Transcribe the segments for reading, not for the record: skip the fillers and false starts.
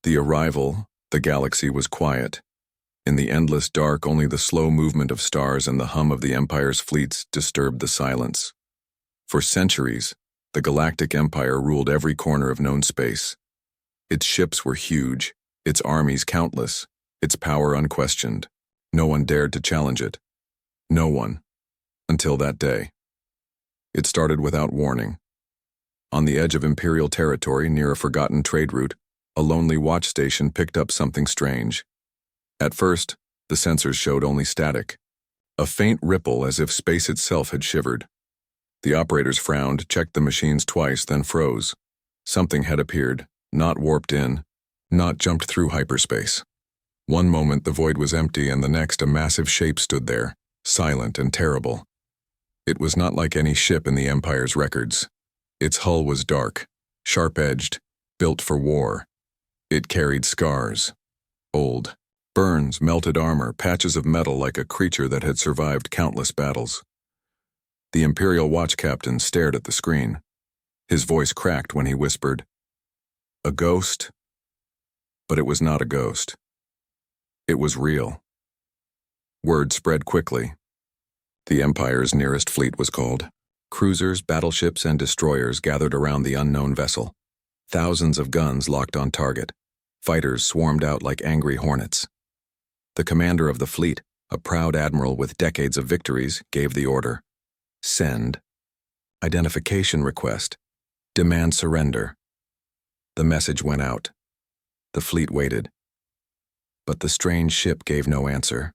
The arrival, the galaxy was quiet. In the endless dark, only the slow movement of stars and the hum of the Empire's fleets disturbed the silence. For centuries, the Galactic Empire ruled every corner of known space. Its ships were huge, its armies countless, its power unquestioned. No one dared to challenge it. No one. Until that day. It started without warning. On the edge of Imperial territory, near a forgotten trade route, a lonely watch station picked up something strange. At first, the sensors showed only static, a faint ripple as if space itself had shivered. The operators frowned, checked the machines twice, then froze. Something had appeared, not warped in, not jumped through hyperspace. One moment the void was empty, and the next a massive shape stood there, silent and terrible. It was not like any ship in the Empire's records. Its hull was dark, sharp-edged, built for war. It carried scars, old, burns, melted armor, patches of metal like a creature that had survived countless battles. The Imperial watch captain stared at the screen. His voice cracked when he whispered, "A ghost?" But it was not a ghost. It was real. Word spread quickly. The Empire's nearest fleet was called. Cruisers, battleships, and destroyers gathered around the unknown vessel. Thousands of guns locked on target. Fighters swarmed out like angry hornets. The commander of the fleet, a proud admiral with decades of victories, gave the order. Send. Identification request. Demand surrender. The message went out. The fleet waited. But the strange ship gave no answer.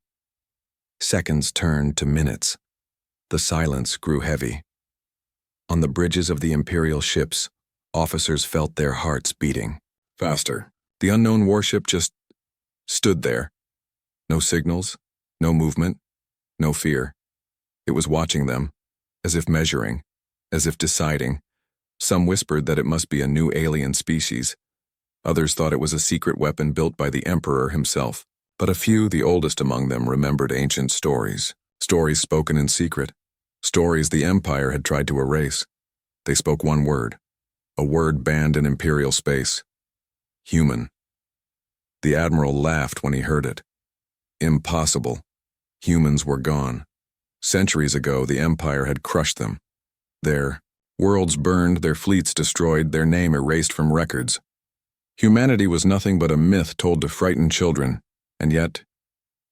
Seconds turned to minutes. The silence grew heavy. On the bridges of the Imperial ships, officers felt their hearts beating. Faster. The unknown warship just stood there. No signals, no movement, no fear. It was watching them, as if measuring, as if deciding. Some whispered that it must be a new alien species. Others thought it was a secret weapon built by the Emperor himself. But a few, the oldest among them, remembered ancient stories. Stories spoken in secret. Stories the Empire had tried to erase. They spoke one word. A word banned in Imperial space. Human. The Admiral laughed when he heard it. Impossible. Humans were gone. Centuries ago, the Empire had crushed them. Their worlds burned, their fleets destroyed, their name erased from records. Humanity was nothing but a myth told to frighten children. And yet,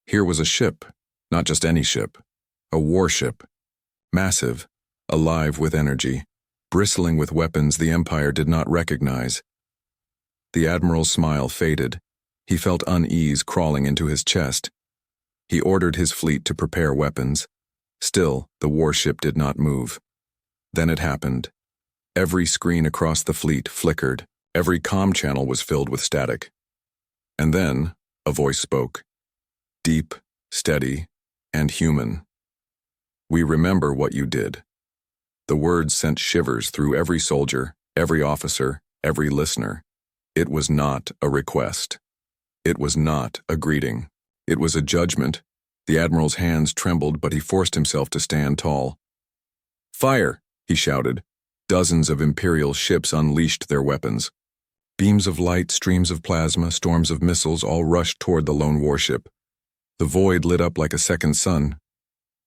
here was a ship, not just any ship, a warship, massive, alive with energy, bristling with weapons the Empire did not recognize. The Admiral's smile faded. He felt unease crawling into his chest. He ordered his fleet to prepare weapons. Still, the warship did not move. Then it happened. Every screen across the fleet flickered. Every comm channel was filled with static. And then, a voice spoke. Deep, steady, and human. We remember what you did. The words sent shivers through every soldier, every officer, every listener. It was not a request. It was not a greeting. It was a judgment. The Admiral's hands trembled, but he forced himself to stand tall. Fire, he shouted. Dozens of Imperial ships unleashed their weapons. Beams of light, streams of plasma, storms of missiles all rushed toward the lone warship. The void lit up like a second sun.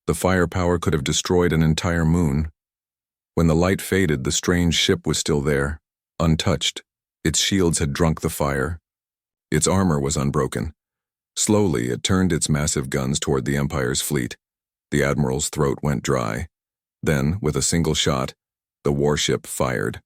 The firepower could have destroyed an entire moon. When the light faded, the strange ship was still there, untouched. Its shields had drunk the fire. Its armor was unbroken. Slowly, it turned its massive guns toward the Empire's fleet. The Admiral's throat went dry. Then, with a single shot, the warship fired.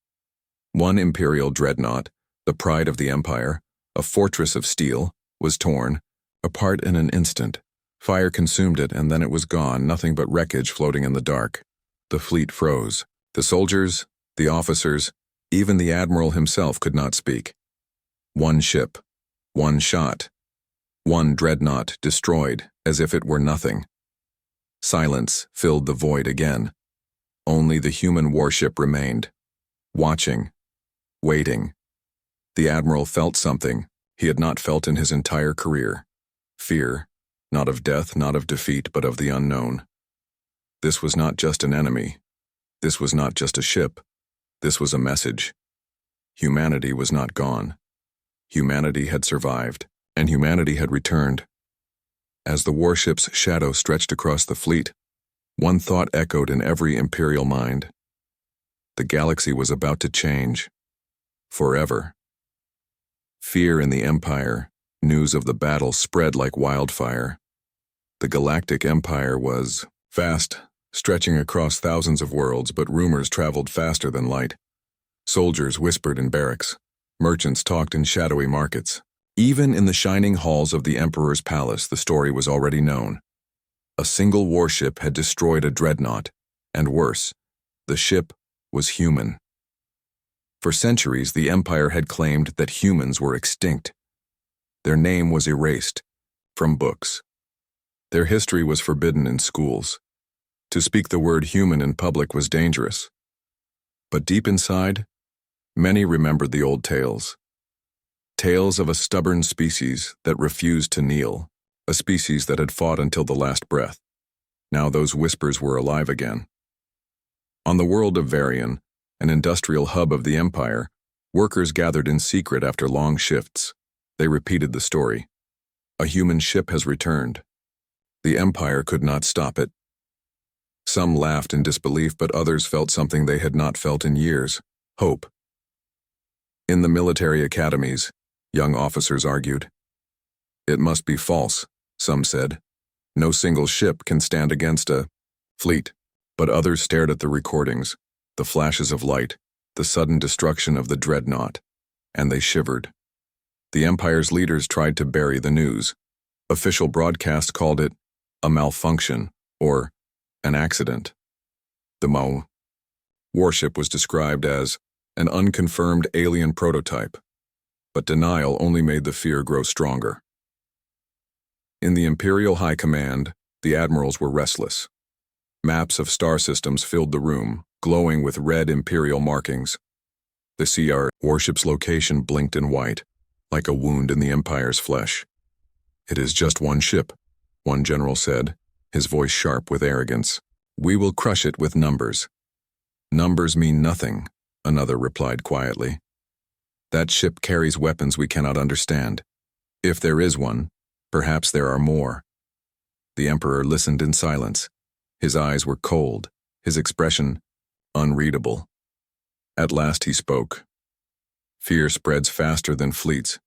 One Imperial dreadnought, the pride of the Empire, a fortress of steel, was torn, apart in an instant. Fire consumed it, and then it was gone, nothing but wreckage floating in the dark. The fleet froze. The soldiers, the officers, even the Admiral himself could not speak. One ship, one shot, one dreadnought destroyed, as if it were nothing. Silence filled the void again. Only the human warship remained, watching, waiting. The Admiral felt something he had not felt in his entire career. Fear, not of death, not of defeat, but of the unknown. This was not just an enemy. This was not just a ship. This was a message. Humanity was not gone. Humanity had survived, and humanity had returned. As the warship's shadow stretched across the fleet, one thought echoed in every Imperial mind. The galaxy was about to change. Forever. Fear in the Empire, news of the battle spread like wildfire. The Galactic Empire was vast, stretching across thousands of worlds, but rumors traveled faster than light. Soldiers whispered in barracks. Merchants talked in shadowy markets. Even in the shining halls of the Emperor's palace, the story was already known. A single warship had destroyed a dreadnought, and worse, the ship was human. For centuries, the Empire had claimed that humans were extinct. Their name was erased from books. Their history was forbidden in schools. To speak the word human in public was dangerous. But deep inside, many remembered the old tales. Tales of a stubborn species that refused to kneel, a species that had fought until the last breath. Now those whispers were alive again. On the world of Varian, an industrial hub of the Empire, workers gathered in secret after long shifts. They repeated the story. A human ship has returned. The Empire could not stop it. Some laughed in disbelief, but others felt something they had not felt in years: hope. In the military academies, young officers argued. It must be false, some said. No single ship can stand against a fleet. But others stared at the recordings, the flashes of light, the sudden destruction of the dreadnought, and they shivered. The Empire's leaders tried to bury the news. Official broadcasts called it a malfunction or an accident. The warship was described as an unconfirmed alien prototype, but denial only made the fear grow stronger. In the Imperial High Command, the admirals were restless. Maps of star systems filled the room, glowing with red Imperial markings. The warship's location blinked in white, like a wound in the Empire's flesh. It is just one ship, one general said, his voice sharp with arrogance. We will crush it with numbers. Numbers mean nothing, another replied quietly. That ship carries weapons we cannot understand. If there is one, perhaps there are more. The Emperor listened in silence. His eyes were cold, his expression unreadable. At last he spoke. Fear spreads faster than fleets.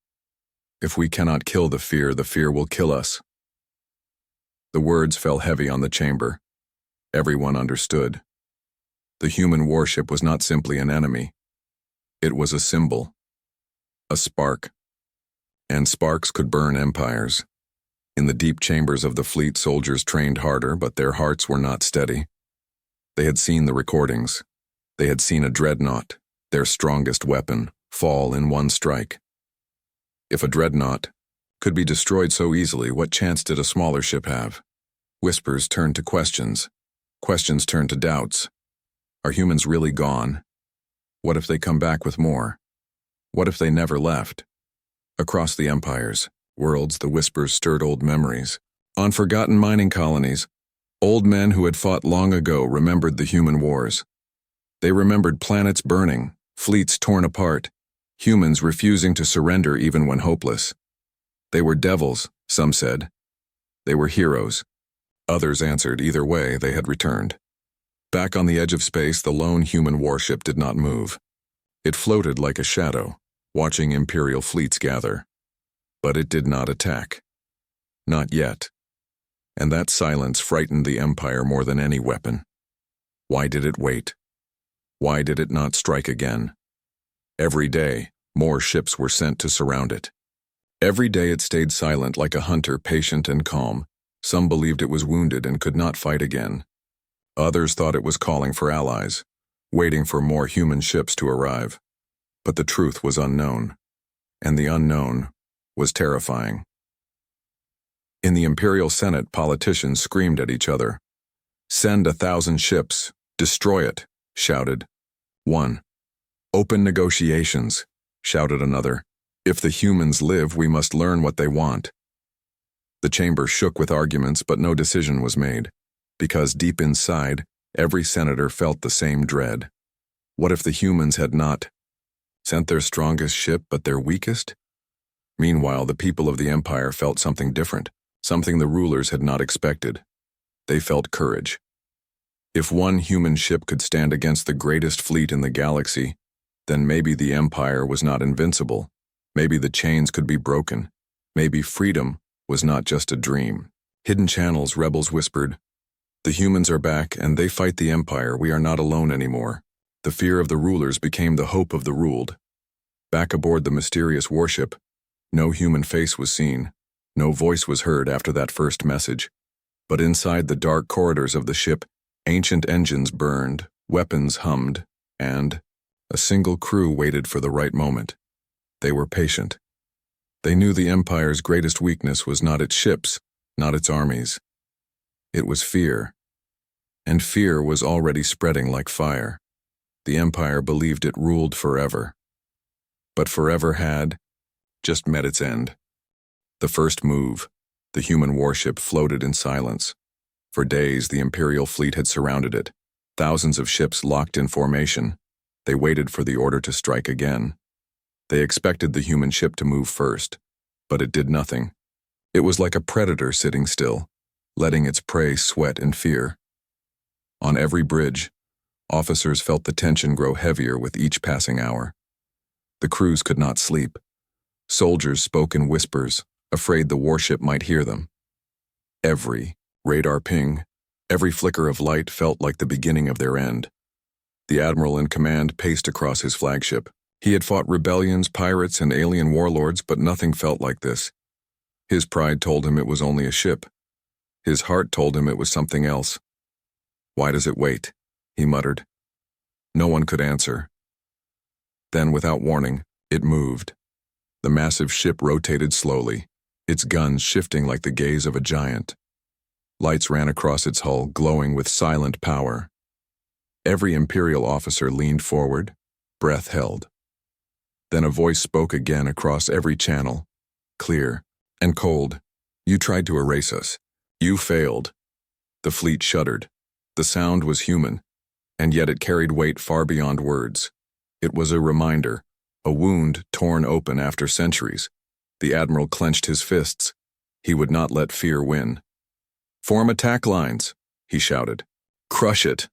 If we cannot kill the fear will kill us. The words fell heavy on the chamber. Everyone understood. The human warship was not simply an enemy. It was a symbol, a spark. And sparks could burn empires. In the deep chambers of the fleet, soldiers trained harder, but their hearts were not steady. They had seen the recordings. They had seen a dreadnought, their strongest weapon, fall in one strike. If a dreadnought could be destroyed so easily, what chance did a smaller ship have? Whispers turned to questions. Questions turned to doubts. Are humans really gone? What if they come back with more? What if they never left? Across the empires, worlds, the whispers stirred old memories. On forgotten mining colonies, old men who had fought long ago remembered the human wars. They remembered planets burning, fleets torn apart, humans refusing to surrender even when hopeless. They were devils, some said. They were heroes. Others answered either way they had returned. Back on the edge of space, the lone human warship did not move. It floated like a shadow, watching Imperial fleets gather. But it did not attack. Not yet. And that silence frightened the Empire more than any weapon. Why did it wait? Why did it not strike again? Every day, more ships were sent to surround it. Every day it stayed silent like a hunter, patient and calm. Some believed it was wounded and could not fight again. Others thought it was calling for allies, waiting for more human ships to arrive. But the truth was unknown, and the unknown was terrifying. In the Imperial Senate, politicians screamed at each other. "Send 1,000 ships, destroy it," shouted one. "Open negotiations," shouted another. "If the humans live, we must learn what they want." The chamber shook with arguments, but no decision was made, because deep inside, every senator felt the same dread. What if the humans had not sent their strongest ship, but their weakest? Meanwhile, the people of the Empire felt something different, something the rulers had not expected. They felt courage. If one human ship could stand against the greatest fleet in the galaxy, then maybe the Empire was not invincible. Maybe the chains could be broken. Maybe freedom was not just a dream. Hidden channels, rebels whispered. The humans are back, and they fight the Empire. We are not alone anymore. The fear of the rulers became the hope of the ruled. Back aboard the mysterious warship, no human face was seen. No voice was heard after that first message. But inside the dark corridors of the ship, ancient engines burned, weapons hummed, and a single crew waited for the right moment. They were patient. They knew the Empire's greatest weakness was not its ships, not its armies. It was fear. And fear was already spreading like fire. The Empire believed it ruled forever. But forever had just met its end. The first move, the human warship, floated in silence. For days, the Imperial fleet had surrounded it, thousands of ships locked in formation. They waited for the order to strike again. They expected the human ship to move first, but it did nothing. It was like a predator sitting still, letting its prey sweat in fear. On every bridge, officers felt the tension grow heavier with each passing hour. The crews could not sleep. Soldiers spoke in whispers, afraid the warship might hear them. Every radar ping, every flicker of light felt like the beginning of their end. The admiral in command paced across his flagship. He had fought rebellions, pirates, and alien warlords, but nothing felt like this. His pride told him it was only a ship. His heart told him it was something else. "Why does it wait?" he muttered. No one could answer. Then, without warning, it moved. The massive ship rotated slowly, its guns shifting like the gaze of a giant. Lights ran across its hull, glowing with silent power. Every Imperial officer leaned forward, breath held. Then a voice spoke again across every channel, clear and cold. "You tried to erase us. You failed." The fleet shuddered. The sound was human, and yet it carried weight far beyond words. It was a reminder, a wound torn open after centuries. The admiral clenched his fists. He would not let fear win. "Form attack lines," he shouted. "Crush it."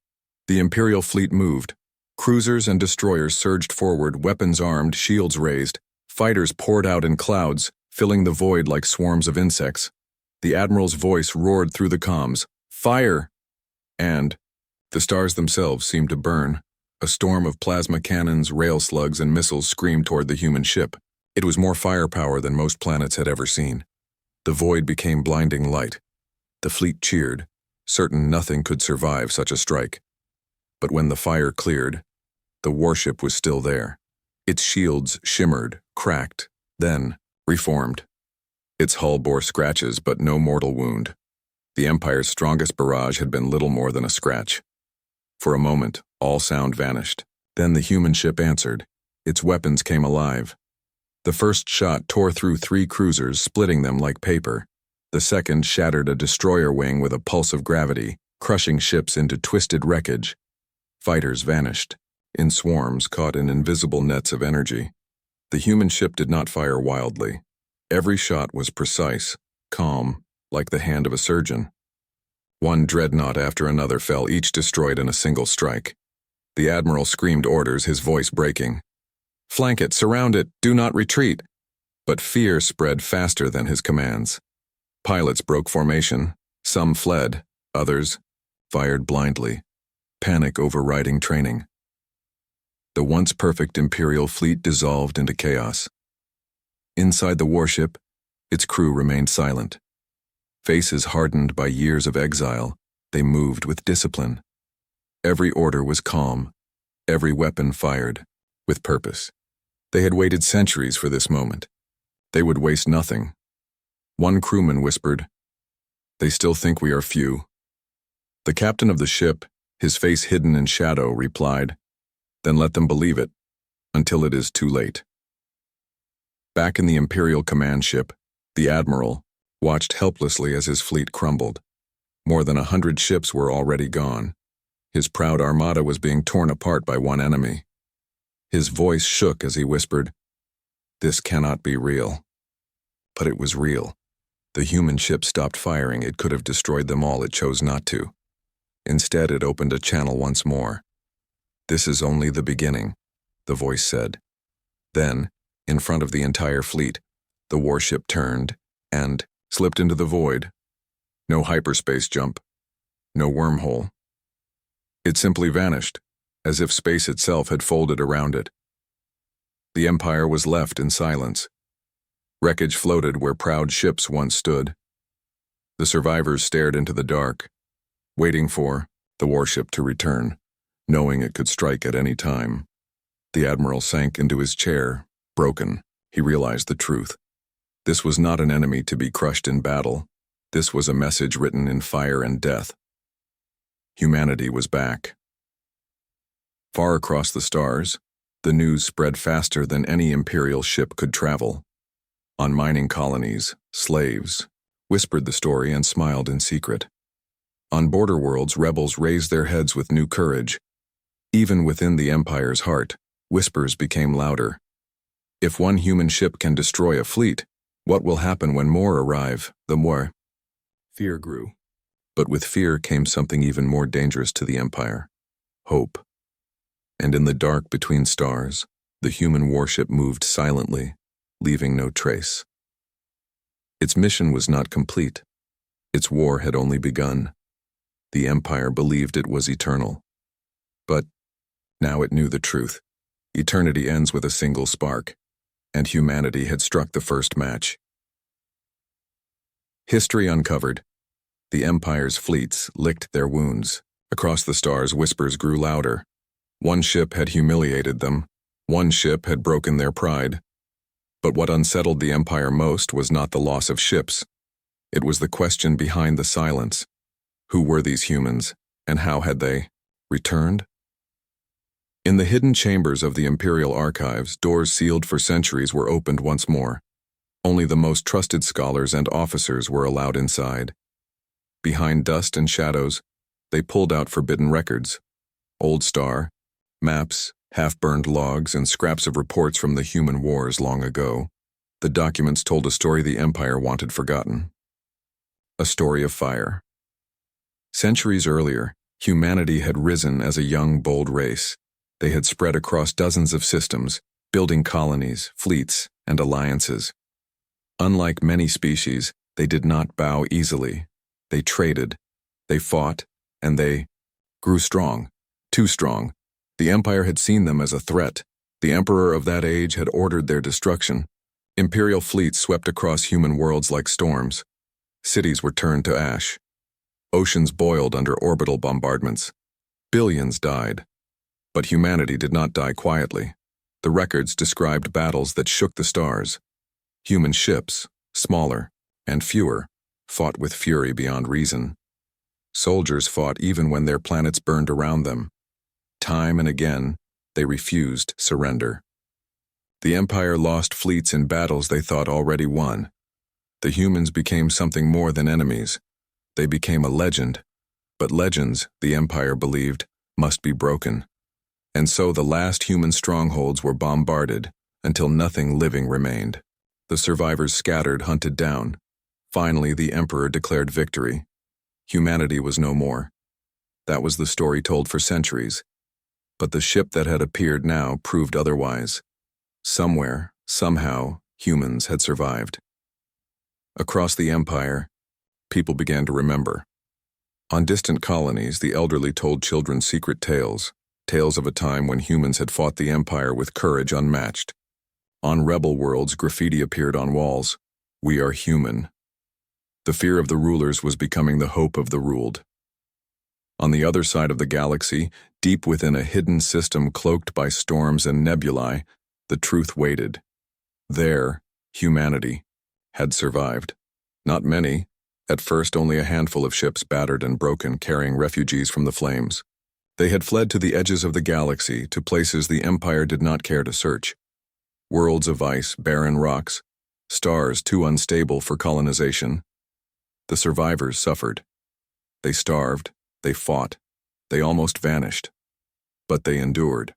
The Imperial fleet moved. Cruisers and destroyers surged forward, weapons armed, shields raised. Fighters poured out in clouds, filling the void like swarms of insects. The admiral's voice roared through the comms, "Fire!" And the stars themselves seemed to burn. A storm of plasma cannons, rail slugs, and missiles screamed toward the human ship. It was more firepower than most planets had ever seen. The void became blinding light. The fleet cheered, certain nothing could survive such a strike. But when the fire cleared, the warship was still there. Its shields shimmered, cracked, then reformed. Its hull bore scratches, but no mortal wound. The Empire's strongest barrage had been little more than a scratch. For a moment, all sound vanished. Then the human ship answered. Its weapons came alive. The first shot tore through 3 cruisers, splitting them like paper. The second shattered a destroyer wing with a pulse of gravity, crushing ships into twisted wreckage. Fighters vanished, in swarms caught in invisible nets of energy. The human ship did not fire wildly. Every shot was precise, calm, like the hand of a surgeon. One dreadnought after another fell, each destroyed in a single strike. The admiral screamed orders, his voice breaking. "Flank it, surround it, do not retreat." But fear spread faster than his commands. Pilots broke formation, some fled, others fired blindly, panic overriding training. The once perfect Imperial fleet dissolved into chaos. Inside the warship, its crew remained silent. Faces hardened by years of exile, they moved with discipline. Every order was calm, every weapon fired, with purpose. They had waited centuries for this moment. They would waste nothing. One crewman whispered, "They still think we are few." The captain of the ship, his face hidden in shadow, replied, "Then let them believe it, until it is too late." Back in the Imperial command ship, the admiral watched helplessly as his fleet crumbled. More than 100 ships were already gone. His proud armada was being torn apart by one enemy. His voice shook as he whispered, "This cannot be real." But it was real. The human ship stopped firing. It could have destroyed them all. It chose not to. Instead, it opened a channel once more. "This is only the beginning," the voice said. Then, in front of the entire fleet, the warship turned and slipped into the void. No hyperspace jump. No wormhole. It simply vanished, as if space itself had folded around it. The Empire was left in silence. Wreckage floated where proud ships once stood. The survivors stared into the dark, waiting for the warship to return, knowing it could strike at any time. The admiral sank into his chair, broken. He realized the truth. This was not an enemy to be crushed in battle. This was a message written in fire and death. Humanity was back. Far across the stars, the news spread faster than any Imperial ship could travel. On mining colonies, slaves whispered the story and smiled in secret. On border worlds, rebels raised their heads with new courage. Even within the Empire's heart, whispers became louder. If one human ship can destroy a fleet, what will happen when more arrive? The more fear grew. But with fear came something even more dangerous to the Empire: hope. And in the dark between stars, the human warship moved silently, leaving no trace. Its mission was not complete. Its war had only begun. The Empire believed it was eternal. But now it knew the truth. Eternity ends with a single spark, and humanity had struck the first match. History uncovered. The Empire's fleets licked their wounds. Across the stars, whispers grew louder. One ship had humiliated them. One ship had broken their pride. But what unsettled the Empire most was not the loss of ships. It was the question behind the silence. Who were these humans, and how had they returned? In the hidden chambers of the Imperial archives, doors sealed for centuries were opened once more. Only the most trusted scholars and officers were allowed inside. Behind dust and shadows, they pulled out forbidden records: old star, maps, half-burned logs, and scraps of reports from the human wars long ago. The documents told a story the Empire wanted forgotten. A story of fire. Centuries earlier, humanity had risen as a young, bold race. They had spread across dozens of systems, building colonies, fleets, and alliances. Unlike many species, they did not bow easily. They traded, they fought, and they grew strong, too strong. The Empire had seen them as a threat. The Emperor of that age had ordered their destruction. Imperial fleets swept across human worlds like storms. Cities were turned to ash. Oceans boiled under orbital bombardments. Billions died. But humanity did not die quietly. The records described battles that shook the stars. Human ships, smaller and fewer, fought with fury beyond reason. Soldiers fought even when their planets burned around them. Time and again, they refused surrender. The Empire lost fleets in battles they thought already won. The humans became something more than enemies. They became a legend. But legends, the Empire believed, must be broken. And so the last human strongholds were bombarded until nothing living remained. The survivors scattered, hunted down. Finally, the Emperor declared victory. Humanity was no more. That was the story told for centuries. But the ship that had appeared now proved otherwise. Somewhere, somehow, humans had survived. Across the Empire, people began to remember. On distant colonies, the elderly told children secret tales, tales of a time when humans had fought the Empire with courage unmatched. On rebel worlds, graffiti appeared on walls: "We are human." The fear of the rulers was becoming the hope of the ruled. On the other side of the galaxy, deep within a hidden system cloaked by storms and nebulae, the truth waited. There, humanity had survived. Not many. At first, only a handful of ships battered and broken, carrying refugees from the flames. They had fled to the edges of the galaxy, to places the Empire did not care to search. Worlds of ice, barren rocks, stars too unstable for colonization. The survivors suffered. They starved. They fought. They almost vanished. But they endured.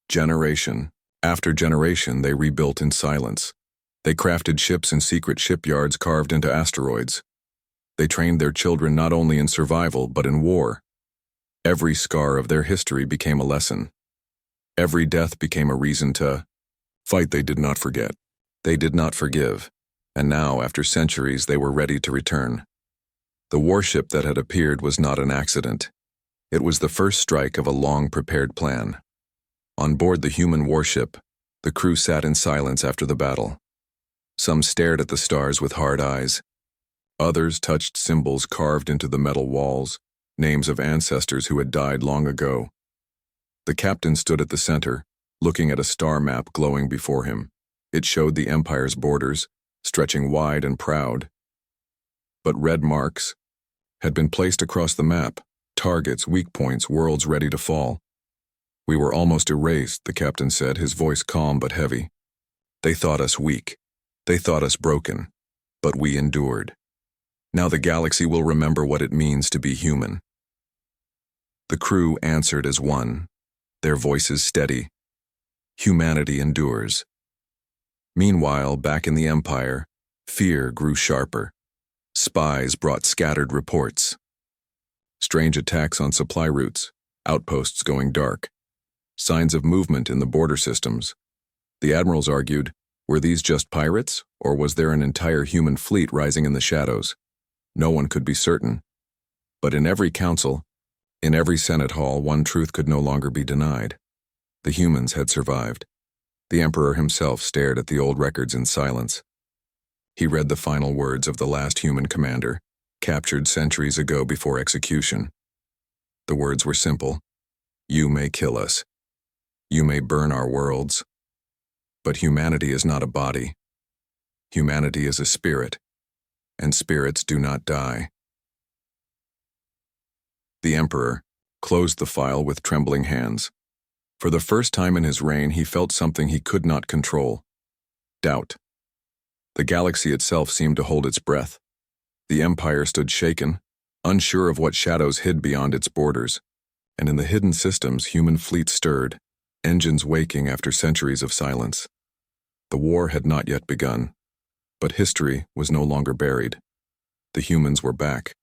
Generation after generation, they rebuilt in silence. They crafted ships in secret shipyards carved into asteroids. They trained their children not only in survival but in war. Every scar of their history became a lesson. Every death became a reason to fight. They did not forget. They did not forgive. And now, after centuries, they were ready to return. The warship that had appeared was not an accident. It was the first strike of a long-prepared plan. On board the human warship, the crew sat in silence after the battle. Some stared at the stars with hard eyes. Others touched symbols carved into the metal walls, names of ancestors who had died long ago. The captain stood at the center, looking at a star map glowing before him. It showed the Empire's borders, stretching wide and proud. But red marks had been placed across the map, targets, weak points, worlds ready to fall. "We were almost erased," the captain said, his voice calm but heavy. "They thought us weak. They thought us broken. But we endured. Now the galaxy will remember what it means to be human." The crew answered as one, their voices steady. Humanity endures. Meanwhile, back in the Empire, fear grew sharper. Spies brought scattered reports. Strange attacks on supply routes, outposts going dark, signs of movement in the border systems. The admirals argued, were these just pirates, or was there an entire human fleet rising in the shadows? No one could be certain. But in every council, in every Senate hall, one truth could no longer be denied. The humans had survived. The Emperor himself stared at the old records in silence. He read the final words of the last human commander, captured centuries ago before execution. The words were simple. "You may kill us. You may burn our worlds. But humanity is not a body. Humanity is a spirit, and spirits do not die." The Emperor closed the file with trembling hands. For the first time in his reign, he felt something he could not control. Doubt. The galaxy itself seemed to hold its breath. The Empire stood shaken, unsure of what shadows hid beyond its borders. And in the hidden systems, human fleets stirred, engines waking after centuries of silence. The war had not yet begun, but history was no longer buried. The humans were back.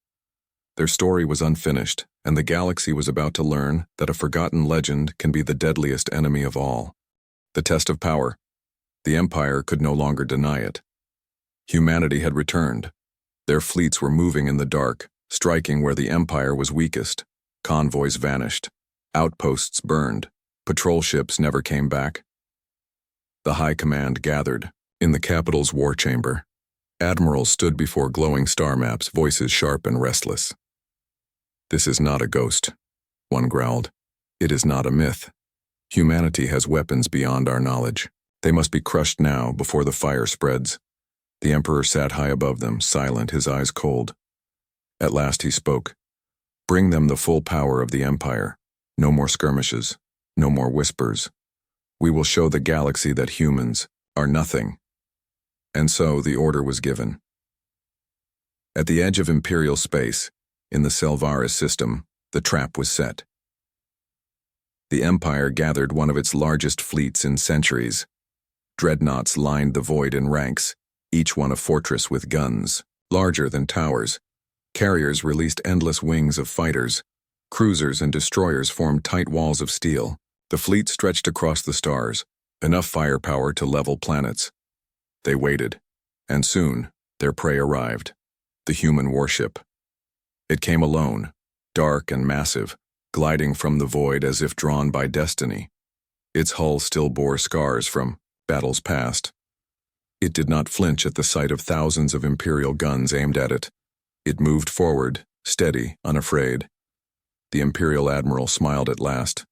Their story was unfinished, and the galaxy was about to learn that a forgotten legend can be the deadliest enemy of all. The test of power. The Empire could no longer deny it. Humanity had returned. Their fleets were moving in the dark, striking where the Empire was weakest. Convoys vanished. Outposts burned. Patrol ships never came back. The High Command gathered in the capital's war chamber. Admirals stood before glowing star maps, voices sharp and restless. "This is not a ghost," one growled. "It is not a myth. Humanity has weapons beyond our knowledge. They must be crushed now before the fire spreads." The Emperor sat high above them, silent, his eyes cold. At last he spoke. "Bring them the full power of the Empire. No more skirmishes. No more whispers. We will show the galaxy that humans are nothing." And so the order was given. At the edge of Imperial space, in the Selvaris system, the trap was set. The Empire gathered one of its largest fleets in centuries. Dreadnoughts lined the void in ranks, each one a fortress with guns, larger than towers. Carriers released endless wings of fighters. Cruisers and destroyers formed tight walls of steel. The fleet stretched across the stars, enough firepower to level planets. They waited, and soon their prey arrived, the human warship. It came alone, dark and massive, gliding from the void as if drawn by destiny. Its hull still bore scars from battles past. It did not flinch at the sight of thousands of Imperial guns aimed at it. It moved forward, steady, unafraid. The Imperial Admiral smiled at last.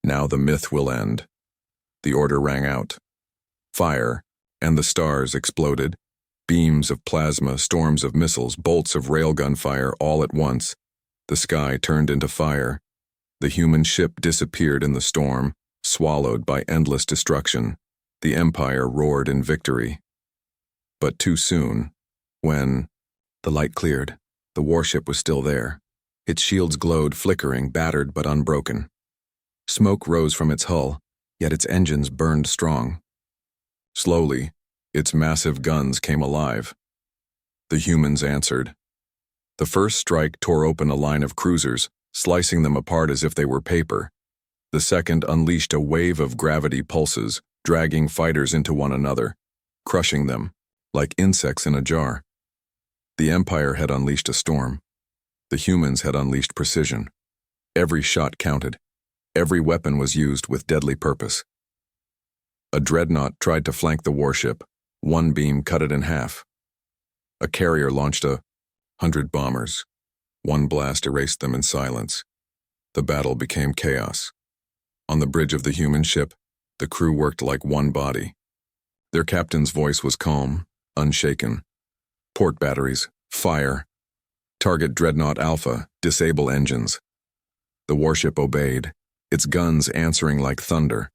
Now the myth will end. The order rang out. Fire, and the stars exploded. Beams of plasma, storms of missiles, bolts of railgun fire all at once. The sky turned into fire. The human ship disappeared in the storm, swallowed by endless destruction. The Empire roared in victory. But too soon, when the light cleared, the warship was still there. Its shields glowed, flickering, battered but unbroken. Smoke rose from its hull, yet its engines burned strong. Slowly, Its massive guns came alive. The humans answered. The first strike tore open a line of cruisers, slicing them apart as if they were paper. The second unleashed a wave of gravity pulses, dragging fighters into one another, crushing them, like insects in a jar. The Empire had unleashed a storm. The humans had unleashed precision. Every shot counted. Every weapon was used with deadly purpose. A dreadnought tried to flank the warship. One beam cut it in half. A carrier launched 100 bombers. One blast erased them in silence. The battle became chaos. On the bridge of the human ship, the crew worked like one body. Their captain's voice was calm, unshaken. Port batteries, fire. Target Dreadnought Alpha, disable engines. The warship obeyed, its guns answering like thunder.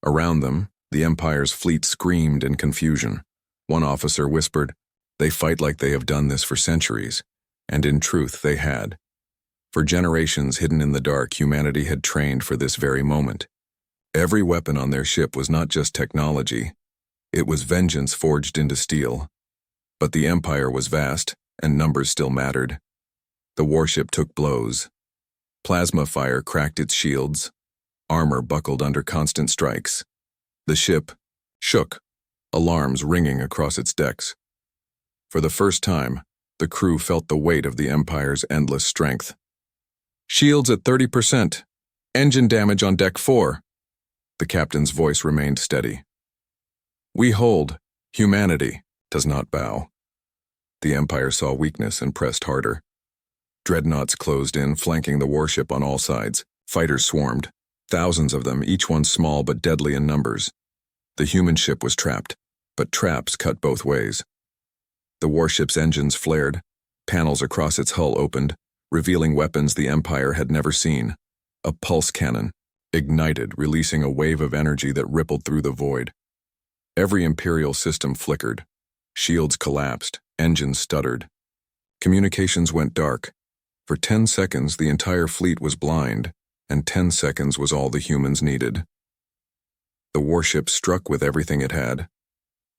Around them, the Empire's fleet screamed in confusion. One officer whispered, "They fight like they have done this for centuries." And in truth, they had. For generations hidden in the dark, humanity had trained for this very moment. Every weapon on their ship was not just technology. It was vengeance forged into steel. But the Empire was vast, and numbers still mattered. The warship took blows. Plasma fire cracked its shields. Armor buckled under constant strikes. The ship shook, alarms ringing across its decks. For the first time, the crew felt the weight of the Empire's endless strength. "Shields at 30%. Engine damage on deck 4. The captain's voice remained steady. "We hold. Humanity does not bow." The Empire saw weakness and pressed harder. Dreadnoughts closed in, flanking the warship on all sides. Fighters swarmed, thousands of them, each one small but deadly in numbers. The human ship was trapped, but traps cut both ways. The warship's engines flared, panels across its hull opened, revealing weapons the Empire had never seen. A pulse cannon, ignited, releasing a wave of energy that rippled through the void. Every Imperial system flickered. Shields collapsed, engines stuttered. Communications went dark. For 10 seconds, the entire fleet was blind, and 10 seconds was all the humans needed. The warship struck with everything it had.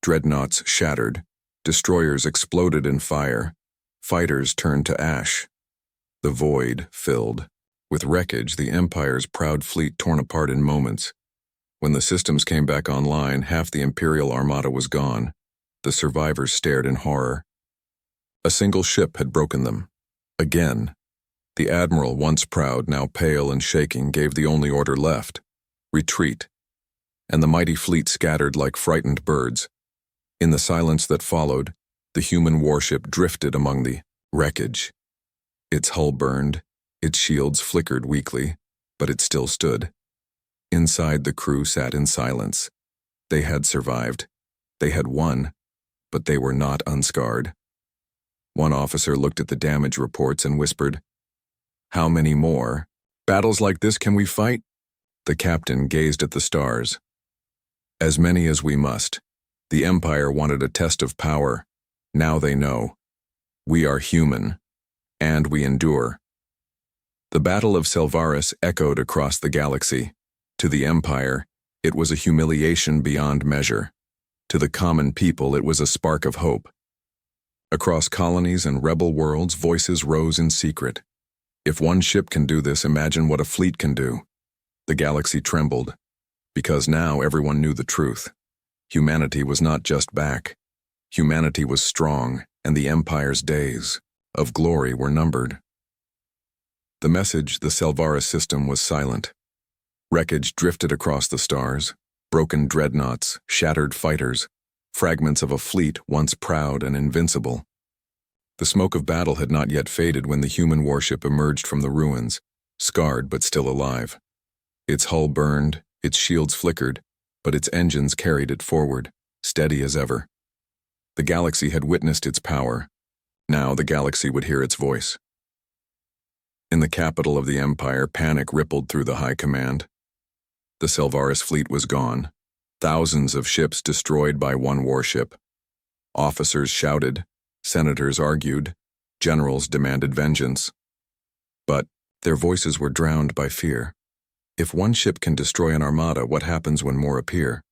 Dreadnoughts shattered. Destroyers exploded in fire. Fighters turned to ash. The void filled. With wreckage, the Empire's proud fleet torn apart in moments. When the systems came back online, half the Imperial armada was gone. The survivors stared in horror. A single ship had broken them. Again. The admiral, once proud, now pale and shaking, gave the only order left: retreat. And the mighty fleet scattered like frightened birds. In the silence that followed, the human warship drifted among the wreckage. Its hull burned, its shields flickered weakly, but it still stood. Inside, the crew sat in silence. They had survived. They had won, but they were not unscarred. One officer looked at the damage reports and whispered, "How many more? Battles like this can we fight?" The captain gazed at the stars. "As many as we must. The Empire wanted a test of power. Now they know. We are human, and we endure." The Battle of Selvaris echoed across the galaxy. To the Empire, it was a humiliation beyond measure. To the common people, it was a spark of hope. Across colonies and rebel worlds, voices rose in secret. If one ship can do this, imagine what a fleet can do. The galaxy trembled, because now everyone knew the truth. Humanity was not just back. Humanity was strong, and the Empire's days of glory were numbered. The message, the Selvaris system, was silent. Wreckage drifted across the stars, broken dreadnoughts, shattered fighters, fragments of a fleet once proud and invincible. The smoke of battle had not yet faded when the human warship emerged from the ruins, scarred but still alive. Its hull burned, its shields flickered, but its engines carried it forward, steady as ever. The galaxy had witnessed its power. Now the galaxy would hear its voice. In the capital of the Empire, panic rippled through the high command. The Selvaris fleet was gone. Thousands of ships destroyed by one warship. Officers shouted, senators argued, generals demanded vengeance. But their voices were drowned by fear. If one ship can destroy an armada, what happens when more appear?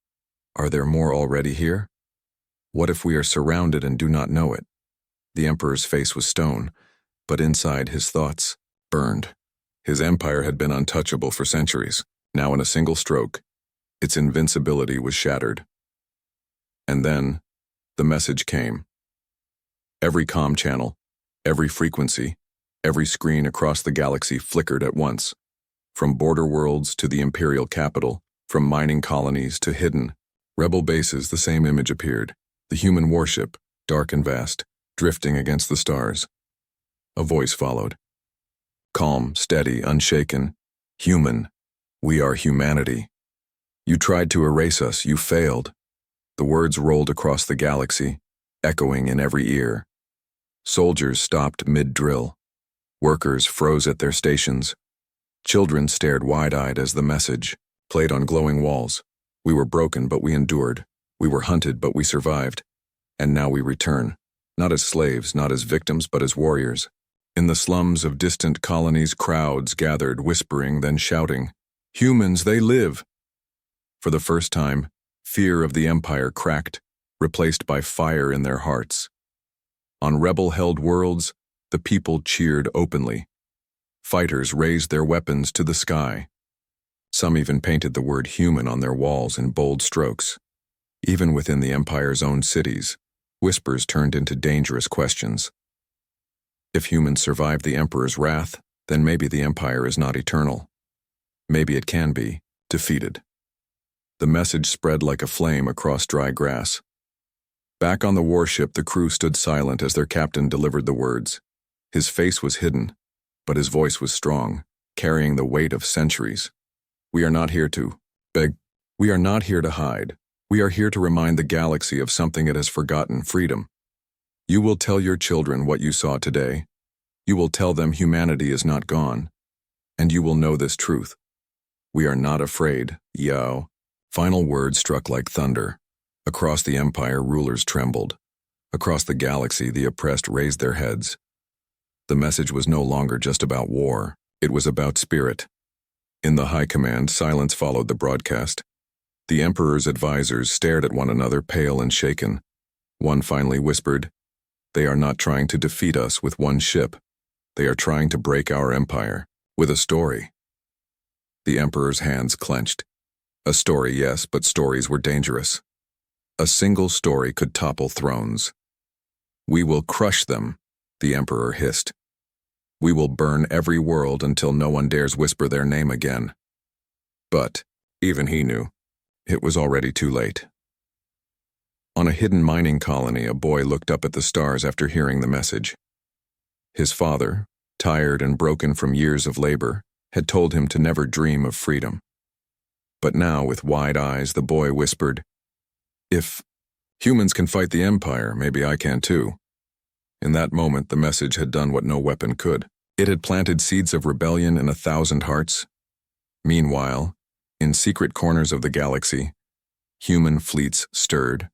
Are there more already here? What if we are surrounded and do not know it? The Emperor's face was stone, but inside his thoughts burned. His empire had been untouchable for centuries. Now in a single stroke, its invincibility was shattered. And then, the message came. Every comm channel, every frequency, every screen across the galaxy flickered at once. From border worlds to the imperial capital, from mining colonies to hidden rebel bases, the same image appeared. The human warship, dark and vast, drifting against the stars. A voice followed. Calm, steady, unshaken. Human. We are humanity. You tried to erase us, you failed. The words rolled across the galaxy, echoing in every ear. Soldiers stopped mid-drill. Workers froze at their stations. Children stared wide-eyed as the message played on glowing walls. We were broken, but we endured. We were hunted, but we survived. And now we return, not as slaves, not as victims, but as warriors. In the slums of distant colonies, crowds gathered, whispering, then shouting, "Humans, they live!" For the first time, fear of the Empire cracked, replaced by fire in their hearts. On rebel-held worlds, the people cheered openly. Fighters raised their weapons to the sky. Some even painted the word human on their walls in bold strokes. Even within the Empire's own cities, whispers turned into dangerous questions. If humans survive the Emperor's wrath, then maybe the Empire is not eternal. Maybe it can be defeated. The message spread like a flame across dry grass. Back on the warship, the crew stood silent as their captain delivered the words. His face was hidden, but his voice was strong, carrying the weight of centuries. We are not here to beg. We are not here to hide. We are here to remind the galaxy of something it has forgotten: freedom. You will tell your children what you saw today. You will tell them humanity is not gone. And you will know this truth. We are not afraid, Yao. Final words struck like thunder. Across the Empire, rulers trembled. Across the galaxy, the oppressed raised their heads. The message was no longer just about war. It was about spirit. In the high command, silence followed the broadcast. The Emperor's advisors stared at one another, pale and shaken. One finally whispered, "They are not trying to defeat us with one ship. They are trying to break our empire with a story." The Emperor's hands clenched. A story, yes, but stories were dangerous. A single story could topple thrones. "We will crush them," the Emperor hissed. "We will burn every world until no one dares whisper their name again." But, even he knew, it was already too late. On a hidden mining colony, a boy looked up at the stars after hearing the message. His father, tired and broken from years of labor, had told him to never dream of freedom. But now, with wide eyes, the boy whispered, "If humans can fight the Empire, maybe I can too." In that moment, the message had done what no weapon could. It had planted seeds of rebellion in 1,000 hearts. Meanwhile, in secret corners of the galaxy, human fleets stirred.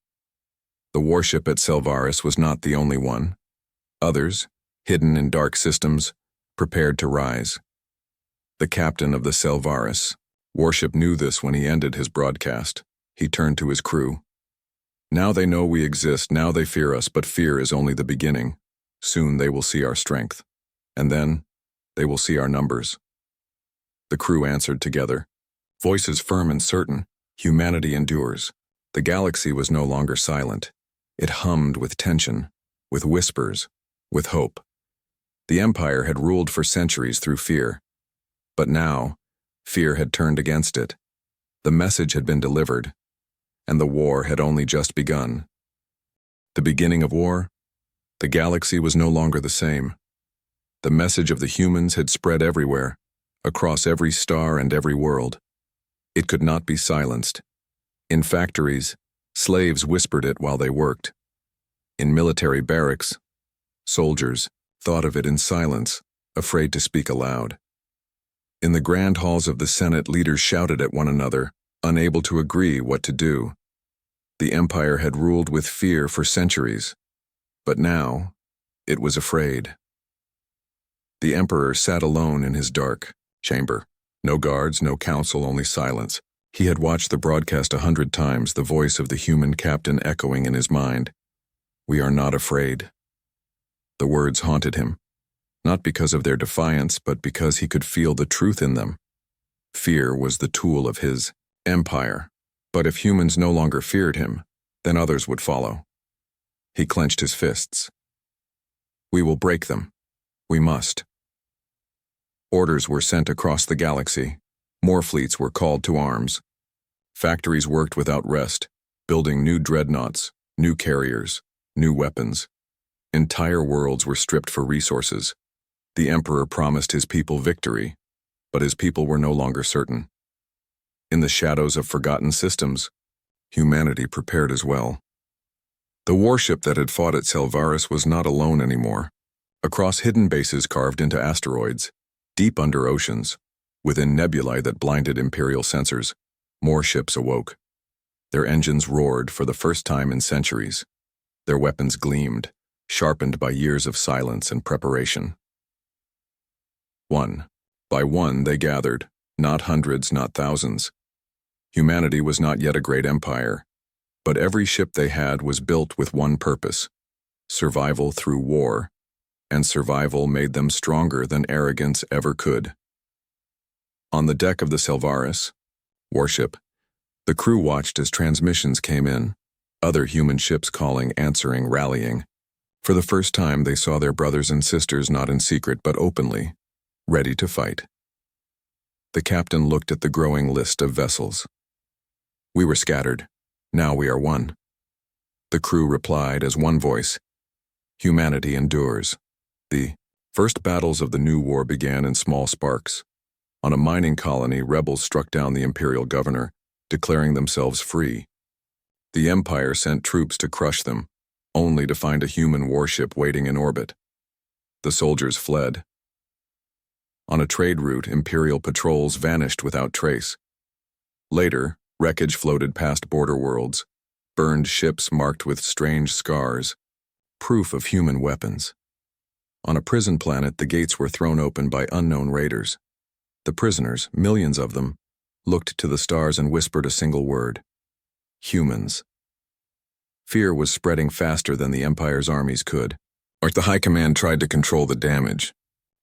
The warship at Selvaris was not the only one. Others, hidden in dark systems, prepared to rise. The captain of the Selvaris warship knew this when he ended his broadcast. He turned to his crew. "Now they know we exist, now they fear us, but fear is only the beginning. Soon they will see our strength. And then, they will see our numbers." The crew answered together. Voices firm and certain, humanity endures. The galaxy was no longer silent. It hummed with tension, with whispers, with hope. The Empire had ruled for centuries through fear. But now, fear had turned against it. The message had been delivered, and the war had only just begun. The beginning of war? The galaxy was no longer the same. The message of the humans had spread everywhere, across every star and every world. It could not be silenced. In factories, slaves whispered it while they worked. In military barracks, soldiers thought of it in silence, afraid to speak aloud. In the grand halls of the Senate, leaders shouted at one another, unable to agree what to do. The Empire had ruled with fear for centuries, but now it was afraid. The Emperor sat alone in his dark chamber. No guards, no council, only silence. He had watched the broadcast 100 times, the voice of the human captain echoing in his mind. "We are not afraid." The words haunted him, not because of their defiance, but because he could feel the truth in them. Fear was the tool of his empire, but if humans no longer feared him, then others would follow. He clenched his fists. "We will break them. We must." Orders were sent across the galaxy. More fleets were called to arms. Factories worked without rest, building new dreadnoughts, new carriers, new weapons. Entire worlds were stripped for resources. The Emperor promised his people victory, but his people were no longer certain. In the shadows of forgotten systems, humanity prepared as well. The warship that had fought at Selvaris was not alone anymore. Across hidden bases carved into asteroids, deep under oceans, within nebulae that blinded Imperial sensors, more ships awoke. Their engines roared for the first time in centuries. Their weapons gleamed, sharpened by years of silence and preparation. One by one they gathered, not hundreds, not thousands. Humanity was not yet a great empire, but every ship they had was built with one purpose: survival through war, and survival made them stronger than arrogance ever could. On the deck of the Selvaris warship, the crew watched as transmissions came in, other human ships calling, answering, rallying. For the first time they saw their brothers and sisters not in secret but openly, ready to fight. The captain looked at the growing list of vessels. "We were scattered. Now we are one." The crew replied as one voice, "Humanity endures." The first battles of the new war began in small sparks. On a mining colony, rebels struck down the imperial governor, declaring themselves free. The Empire sent troops to crush them, only to find a human warship waiting in orbit. The soldiers fled. On a trade route, imperial patrols vanished without trace. Later, wreckage floated past border worlds, burned ships marked with strange scars, proof of human weapons. On a prison planet, the gates were thrown open by unknown raiders. The prisoners, millions of them, looked to the stars and whispered a single word: humans. Fear was spreading faster than the Empire's armies could. The High Command tried to control the damage.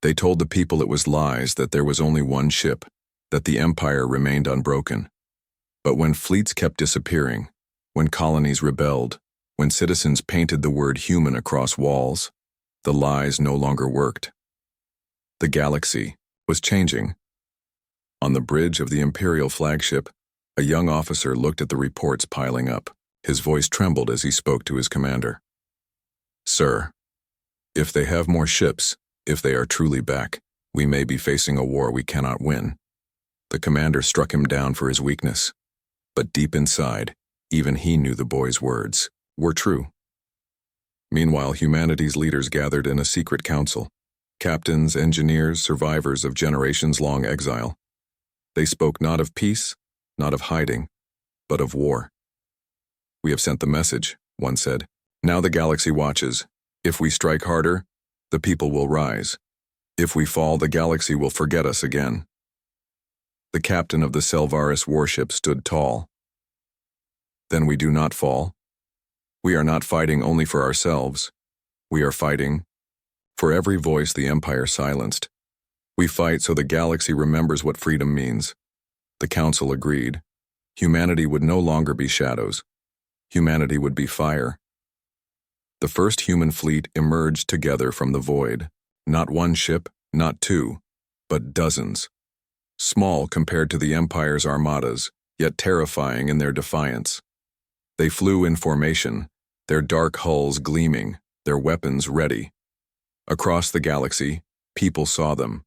They told the people it was lies, that there was only one ship, that the Empire remained unbroken. But when fleets kept disappearing, when colonies rebelled, when citizens painted the word human across walls, the lies no longer worked. The galaxy was changing. On the bridge of the Imperial flagship, a young officer looked at the reports piling up. His voice trembled as he spoke to his commander. "Sir, if they have more ships, if they are truly back, we may be facing a war we cannot win." The commander struck him down for his weakness. But deep inside, even he knew the boy's words were true. Meanwhile, humanity's leaders gathered in a secret council. Captains, engineers, survivors of generations-long exile. They spoke not of peace, not of hiding, but of war. "We have sent the message," one said. "Now the galaxy watches. If we strike harder, the people will rise. If we fall, the galaxy will forget us again." The captain of the Selvaris warship stood tall. "Then we do not fall. We are not fighting only for ourselves. We are fighting for every voice the Empire silenced. We fight so the galaxy remembers what freedom means." The council agreed. Humanity would no longer be shadows. Humanity would be fire. The first human fleet emerged together from the void. Not one ship, not two, but dozens. Small compared to the Empire's armadas, yet terrifying in their defiance. They flew in formation, their dark hulls gleaming, their weapons ready. Across the galaxy, people saw them.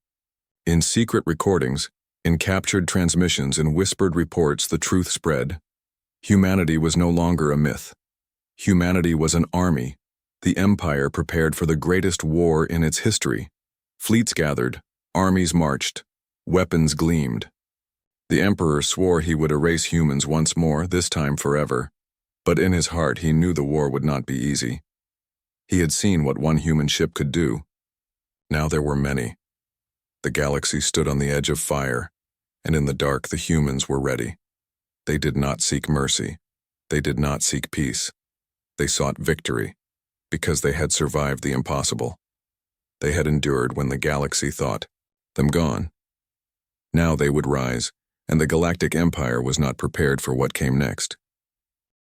In secret recordings, in captured transmissions, in whispered reports, the truth spread. Humanity was no longer a myth. Humanity was an army. The Empire prepared for the greatest war in its history. Fleets gathered, armies marched, weapons gleamed. The Emperor swore he would erase humans once more, this time forever. But in his heart he knew the war would not be easy. He had seen what one human ship could do. Now there were many. The galaxy stood on the edge of fire, and in the dark the humans were ready. They did not seek mercy. They did not seek peace. They sought victory, because they had survived the impossible. They had endured when the galaxy thought them gone. Now they would rise, and the Galactic Empire was not prepared for what came next.